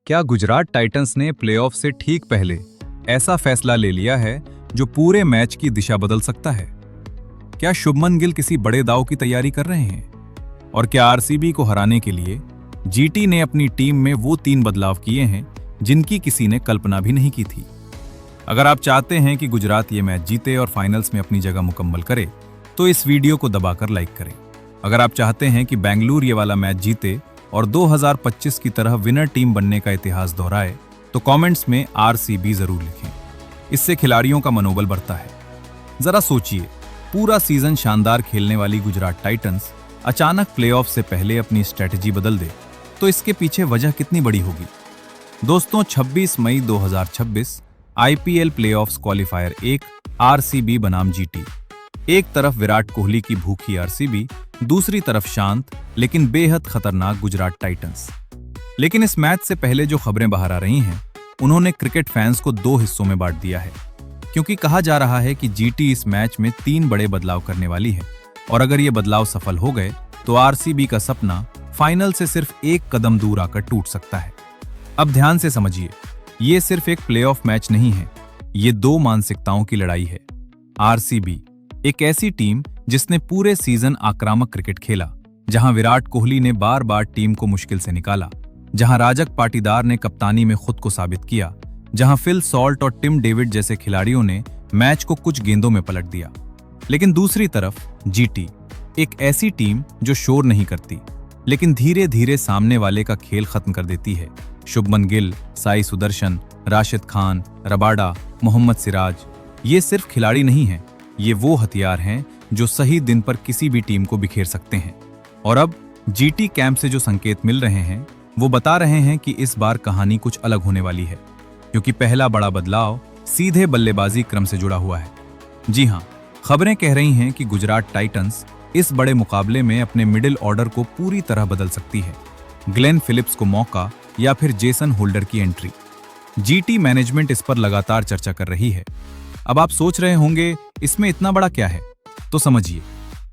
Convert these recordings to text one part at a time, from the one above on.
क्या गुजरात टाइटंस ने प्लेऑफ से ठीक पहले ऐसा फैसला ले लिया है जो पूरे मैच की दिशा बदल सकता है? क्या शुभमन गिल किसी बड़े दांव की तैयारी कर रहे हैं? और क्या आरसीबी को हराने के लिए जीटी ने अपनी टीम में वो 3 बदलाव किए हैं जिनकी किसी ने कल्पना भी नहीं की थी? अगर आप चाहते हैं कि गुजरात ये मैच जीते और फाइनल्स में अपनी जगह मुकम्मल करे, तो इस वीडियो को दबाकर लाइक करें। अगर आप चाहते हैं कि बेंगलुरु ये वाला मैच जीते और 2025 की तरह विनर टीम बनने का इतिहास दोहराए, तो कमेंट्स में आरसीबी जरूर लिखें। इससे खिलाड़ियों का मनोबल बढ़ता है। जरा सोचिए, पूरा सीजन शानदार खेलने वाली गुजरात टाइटंस अचानक प्लेऑफ से पहले अपनी स्ट्रेटजी बदल दे, तो इसके पीछे वजह कितनी बड़ी होगी? दोस्तों, 26 मई 2026 आईपीएल प्लेऑफ्स क्वालिफायर 1 आरसीबी बनाम जीटी। एक तरफ विराट कोहली की भूखी आरसीबी, दूसरी तरफ शांत लेकिन बेहद खतरनाक गुजरात टाइटंस। लेकिन इस मैच से पहले जो खबरें बाहर आ रही हैं, उन्होंने क्रिकेट फैंस को 2 हिस्सों में बांट दिया है, क्योंकि कहा जा रहा है कि जीटी इस मैच में 3 बड़े बदलाव करने वाली है, और अगर ये बदलाव सफल हो गए तो आरसीबी का सपना फाइनल से सिर्फ 1 कदम दूर आकर टूट सकता है। अब ध्यान से समझिए, ये सिर्फ एक प्लेऑफ मैच नहीं है, ये 2 मानसिकताओं की लड़ाई है। आरसीबी एक ऐसी टीम जिसने पूरे सीजन आक्रामक क्रिकेट खेला, जहां विराट कोहली ने बार बार टीम को मुश्किल से निकाला, जहां राजक पाटीदार ने कप्तानी में खुद को साबित किया, जहां फिल सॉल्ट और टिम डेविड जैसे खिलाड़ियों ने मैच को कुछ गेंदों में पलट दिया। लेकिन दूसरी तरफ जीटी एक ऐसी टीम जो शोर नहीं करती, लेकिन धीरे धीरे सामने वाले का खेल खत्म कर देती है। शुभमन गिल, साई सुदर्शन, राशिद खान, रबाडा, मोहम्मद सिराज, ये सिर्फ खिलाड़ी नहीं हैं, ये वो हथियार हैं जो सही दिन पर किसी भी टीम को बिखेर सकते हैं। और अब जीटी कैंप से जो संकेत मिल रहे हैं, वो बता रहे हैं कि इस बार कहानी कुछ अलग होने वाली है, क्योंकि पहला बड़ा बदलाव सीधे बल्लेबाजी क्रम से जुड़ा हुआ है। जी हां, खबरें कह रही हैं कि गुजरात टाइटंस इस बड़े मुकाबले में अपने मिडिल ऑर्डर को पूरी तरह बदल सकती है। ग्लेन फिलिप्स को मौका या फिर जेसन होल्डर की एंट्री। जीटी मैनेजमेंट इस पर लगातार चर्चा कर रही है। अब आप सोच रहे होंगे, इसमें इतना बड़ा क्या है? तो समझिए,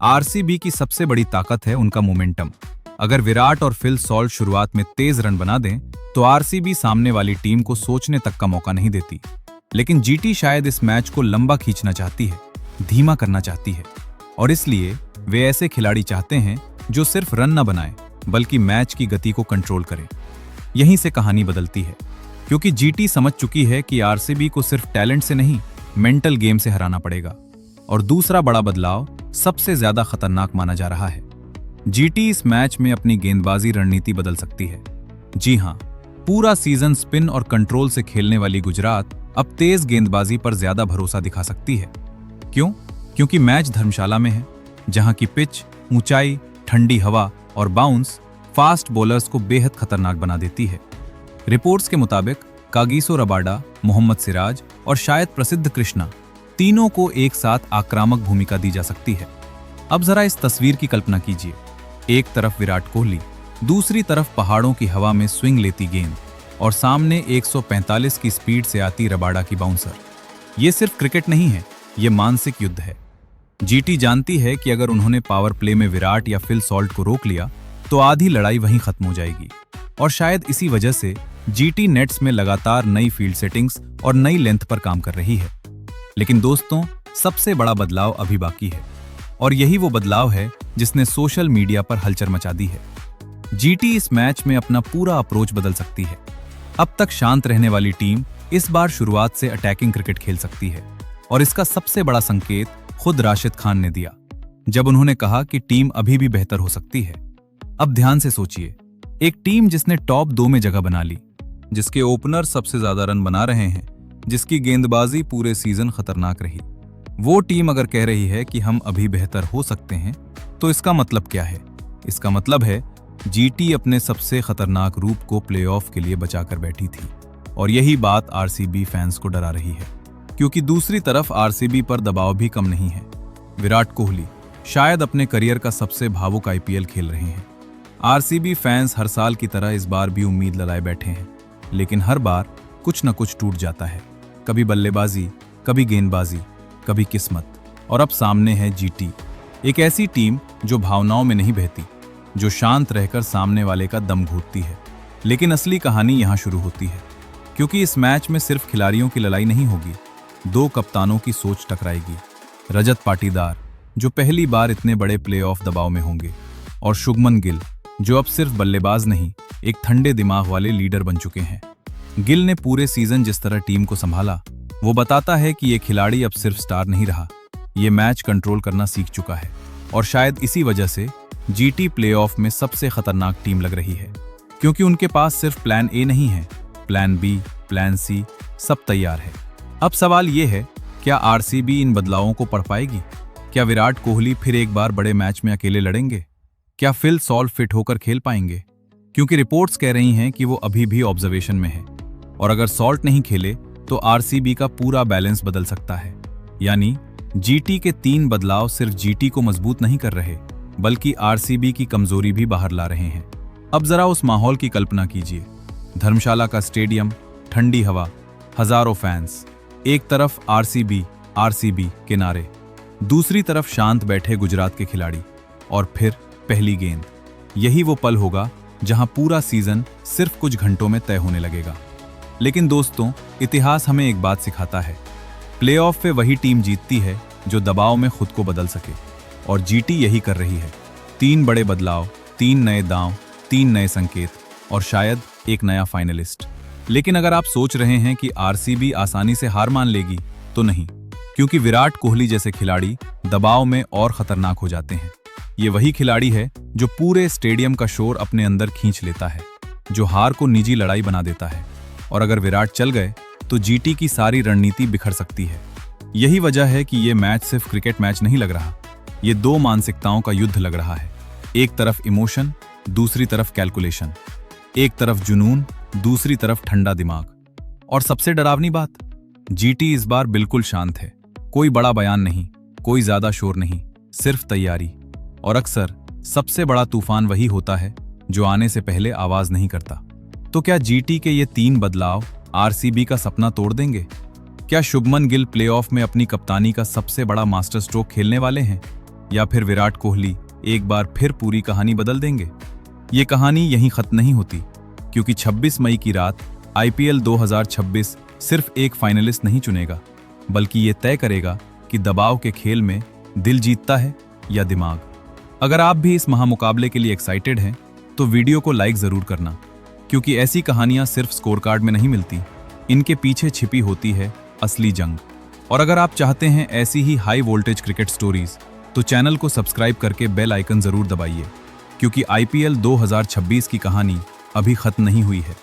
आरसीबी की सबसे बड़ी ताकत है उनका मोमेंटम। अगर विराट और फिल सॉल्ट शुरुआत में तेज रन बना दें, तो आरसीबी सामने वाली टीम को सोचने तक का मौका नहीं देती। लेकिन जीटी शायद इस मैच को लंबा खींचना चाहती है, धीमा करना चाहती है, और इसलिए वे ऐसे खिलाड़ी चाहते हैं जो सिर्फ रन न बनाएं, बल्कि मैच की गति को कंट्रोल करें। यहीं से कहानी बदलती है, क्योंकि जीटी समझ चुकी है कि आरसीबी को सिर्फ टैलेंट से नहीं, मेंटल गेम से हराना पड़ेगा। और दूसरा बड़ा बदलाव सबसे ज्यादा खतरनाक माना जा रहा है। जीटी इस मैच में अपनी गेंदबाजी रणनीति बदल सकती है। जी हां, पूरा सीजन स्पिन और कंट्रोल से खेलने वाली गुजरात अब तेज गेंदबाजी पर ज्यादा भरोसा दिखा सकती है। क्यों? क्योंकि मैच धर्मशाला में है, जहां की पिच, ऊंचाई, ठंडी हवा और बाउंस फास्ट बॉलर्स को बेहद खतरनाक बना देती है। रिपोर्ट्स के मुताबिक कागिसो रबाडा, मोहम्मद सिराज और शायद प्रसिद्ध कृष्णा, तीनों को एक साथ आक्रामक भूमिका दी जा सकती है। अब जरा इस तस्वीर की कल्पना कीजिए, एक तरफ विराट कोहली, दूसरी तरफ पहाड़ों की हवा में स्विंग लेती गेंद, और सामने 145 की स्पीड से आती रबाडा की बाउंसर। ये सिर्फ क्रिकेट नहीं है, ये मानसिक युद्ध है। जीटी जानती है कि अगर उन्होंने पावर प्ले में विराट या फिल सॉल्ट को रोक लिया, तो आधी लड़ाई वहीं खत्म हो जाएगी। और शायद इसी वजह से जीटी नेट्स में लगातार नई फील्ड सेटिंग्स और नई लेंथ पर काम कर रही है। लेकिन दोस्तों, सबसे बड़ा बदलाव अभी बाकी है, और यही वो बदलाव है जिसने सोशल मीडिया पर हलचल मचा दी है। जीटी इस मैच में अपना पूरा अप्रोच बदल सकती है। अब तक शांत रहने वाली टीम इस बार शुरुआत से अटैकिंग क्रिकेट खेल सकती है, और इसका सबसे बड़ा संकेत खुद राशिद खान ने दिया, जब उन्होंने कहा कि टीम अभी भी बेहतर हो सकती है। अब ध्यान से सोचिए, एक टीम जिसने टॉप 2 में जगह बना ली, जिसके ओपनर सबसे ज्यादा रन बना रहे हैं, जिसकी गेंदबाजी पूरे सीजन खतरनाक रही, वो टीम अगर कह रही है कि हम अभी बेहतर हो सकते हैं, तो इसका मतलब क्या है? इसका मतलब है जीटी अपने सबसे खतरनाक रूप को प्लेऑफ के लिए बचाकर बैठी थी। और यही बात आरसीबी फैंस को डरा रही है, क्योंकि दूसरी तरफ आरसीबी पर दबाव भी कम नहीं है। विराट कोहली शायद अपने करियर का सबसे भावुक आईपीएल खेल रहे हैं। आरसीबी फैंस हर साल की तरह इस बार भी उम्मीद लगाए बैठे हैं, लेकिन हर बार कुछ न कुछ टूट जाता है। कभी बल्लेबाजी, कभी गेंदबाजी, कभी किस्मत। और अब सामने है जीटी, एक ऐसी टीम जो भावनाओं में नहीं बहती, जो शांत रहकर सामने वाले का दम घोटती है। लेकिन असली कहानी यहाँ शुरू होती है, क्योंकि इस मैच में सिर्फ खिलाड़ियों की लड़ाई नहीं होगी, दो कप्तानों की सोच टकराएगी। रजत पाटीदार, जो पहली बार इतने बड़े प्लेऑफ दबाव में होंगे, और शुभमन गिल, जो अब सिर्फ बल्लेबाज नहीं, एक ठंडे दिमाग वाले लीडर बन चुके हैं। गिल ने पूरे सीजन जिस तरह टीम को संभाला, वो बताता है कि ये खिलाड़ी अब सिर्फ स्टार नहीं रहा, ये मैच कंट्रोल करना सीख चुका है। और शायद इसी वजह से जीटी प्लेऑफ में सबसे खतरनाक टीम लग रही है, क्योंकि उनके पास सिर्फ प्लान ए नहीं है, प्लान बी, प्लान सी सब तैयार है। अब सवाल ये है, क्या आरसीबी इन बदलावों को पढ़ पाएगी? क्या विराट कोहली फिर एक बार बड़े मैच में अकेले लड़ेंगे? क्या फिल सॉल्ट फिट होकर खेल पाएंगे? क्योंकि रिपोर्ट्स कह रही हैं कि वो अभी भी ऑब्जर्वेशन में है, और अगर सॉल्ट नहीं खेले तो आरसीबी का पूरा बैलेंस बदल सकता है। यानी जीटी के 3 बदलाव सिर्फ जीटी को मजबूत नहीं कर रहे, बल्कि आरसीबी की कमजोरी भी बाहर ला रहे हैं। अब जरा उस माहौल की कल्पना कीजिए। धर्मशाला का स्टेडियम, ठंडी हवा, हजारों फैंस, एक तरफ आरसीबी के नारे, दूसरी तरफ शांत बैठे गुजरात के खिलाड़ी, और फिर पहली गेंद। यही वो पल होगा जहां पूरा सीजन सिर्फ कुछ घंटों में तय होने लगेगा। लेकिन दोस्तों, इतिहास हमें एक बात सिखाता है, प्लेऑफ में वही टीम जीतती है जो दबाव में खुद को बदल सके, और जीटी यही कर रही है। 3 बड़े बदलाव, 3 नए दांव, 3 नए संकेत, और शायद एक नया फाइनलिस्ट। लेकिन अगर आप सोच रहे हैं कि आरसीबी आसानी से हार मान लेगी, तो नहीं, क्योंकि विराट कोहली जैसे खिलाड़ी दबाव में और खतरनाक हो जाते हैं। ये वही खिलाड़ी है जो पूरे स्टेडियम का शोर अपने अंदर खींच लेता है, जो हार को निजी लड़ाई बना देता है, और अगर विराट चल गए तो जीटी की सारी रणनीति बिखर सकती है। यही वजह है कि ये मैच सिर्फ क्रिकेट मैच नहीं लग रहा, ये 2 मानसिकताओं का युद्ध लग रहा है। एक तरफ इमोशन, दूसरी तरफ कैलकुलेशन, एक तरफ जुनून, दूसरी तरफ ठंडा दिमाग। और सबसे डरावनी बात, जीटी इस बार बिल्कुल शांत है। कोई बड़ा बयान नहीं, कोई ज्यादा शोर नहीं, सिर्फ तैयारी। और अक्सर सबसे बड़ा तूफान वही होता है जो आने से पहले आवाज नहीं करता। तो क्या जीटी के ये 3 बदलाव आरसीबी का सपना तोड़ देंगे? क्या शुभमन गिल प्लेऑफ में अपनी कप्तानी का सबसे बड़ा मास्टर स्ट्रोक खेलने वाले हैं, या फिर विराट कोहली एक बार फिर पूरी कहानी बदल देंगे? ये कहानी यहीं खत्म नहीं होती, क्योंकि 26 मई की रात आईपीएल 2026 सिर्फ एक फाइनलिस्ट नहीं चुनेगा, बल्कि ये तय करेगा कि दबाव के खेल में दिल जीतता है या दिमाग। अगर आप भी इस महामुकाबले के लिए एक्साइटेड हैं, तो वीडियो को लाइक जरूर करना, क्योंकि ऐसी कहानियां सिर्फ स्कोर कार्ड में नहीं मिलती, इनके पीछे छिपी होती है असली जंग। और अगर आप चाहते हैं ऐसी ही हाई वोल्टेज क्रिकेट स्टोरीज, तो चैनल को सब्सक्राइब करके बेल आइकन जरूर दबाइए, क्योंकि आईपीएल 2026 की कहानी अभी खत्म नहीं हुई है।